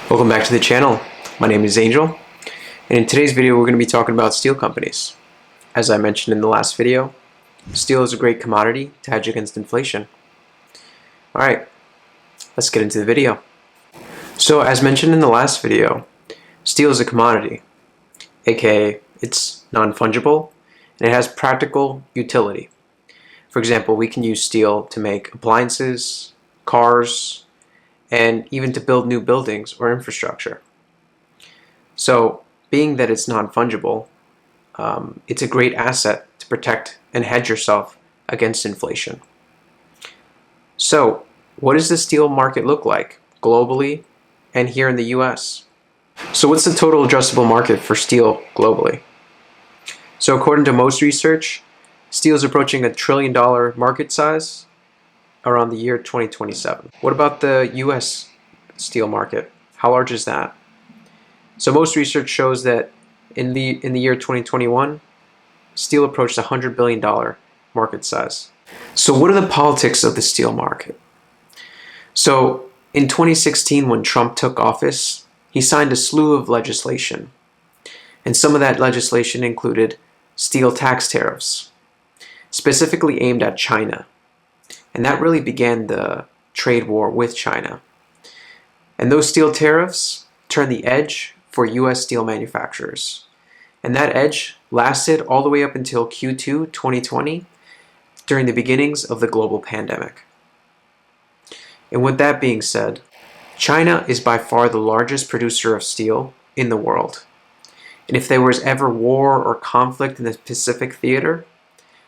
Welcome back to the channel. My name is Angel, and in today's video we're going to be talking about steel companies. As I mentioned in the last video, steel is a great commodity to hedge against inflation. Alright, let's get into the video. So as mentioned in the last video, steel is a commodity, aka it's non-fungible, and it has practical utility. For example, we can use steel to make appliances, cars, and even to build new buildings or infrastructure. So, being that it's non-fungible, it's a great asset to protect and hedge yourself against inflation. So, what does the steel market look like globally and here in the US? So what's the total addressable market for steel globally? So according to most research, steel is approaching $1 trillion market size around the year 2027. What about the US steel market? How large is that? So most research shows that in the year 2021, steel approached $100 billion market size. So what are the politics of the steel market? So in 2016, when Trump took office, he signed a slew of legislation. And some of that legislation included steel tax tariffs, specifically aimed at China. And that really began the trade war with China. And those steel tariffs turned the edge for US steel manufacturers. And that edge lasted all the way up until Q2 2020, during the beginnings of the global pandemic. And with that being said, China is by far the largest producer of steel in the world. And if there was ever war or conflict in the Pacific theater,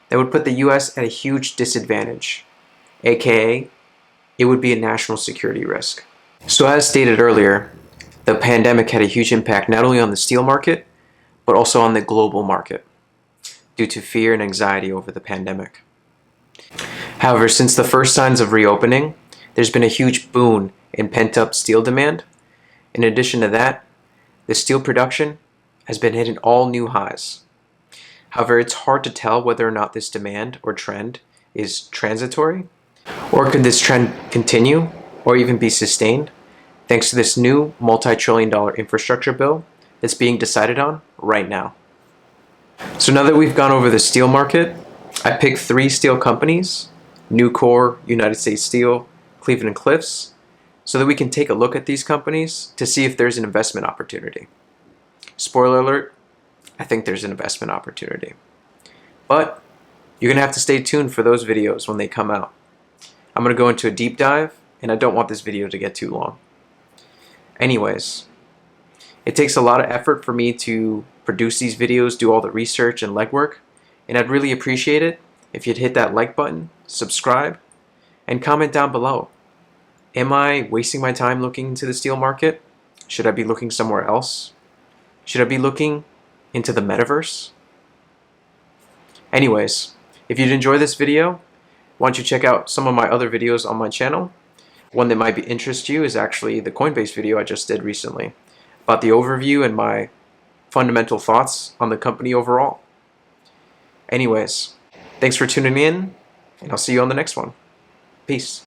that would put the US at a huge disadvantage, aka it would be a national security risk. So as stated earlier, the pandemic had a huge impact not only on the steel market, but also on the global market due to fear and anxiety over the pandemic. However, since the first signs of reopening, there's been a huge boon in pent-up steel demand. In addition to that, the steel production has been hitting all new highs. However, it's hard to tell whether or not this demand or trend is transitory, or could this trend continue or even be sustained thanks to this new multi-trillion-dollar infrastructure bill that's being decided on right now. So now that we've gone over the steel market, I picked 3 steel companies: Nucor, United States Steel, Cleveland-Cliffs, so that we can take a look at these companies to see if there's an investment opportunity. Spoiler alert, I think there's an investment opportunity. But you're going to have to stay tuned for those videos when they come out. I'm going to go into a deep dive, and I don't want this video to get too long. Anyways, it takes a lot of effort for me to produce these videos, do all the research and legwork, and I'd really appreciate it if you'd hit that like button, subscribe, and comment down below. Am I wasting my time looking into the steel market? Should I be looking somewhere else? Should I be looking into the metaverse? Anyways, if you'd enjoy this video, why don't you check out some of my other videos on my channel. One that might interest you is actually the Coinbase video I just did recently about the overview and my fundamental thoughts on the company overall. Anyways, thanks for tuning in, and I'll see you on the next one. Peace.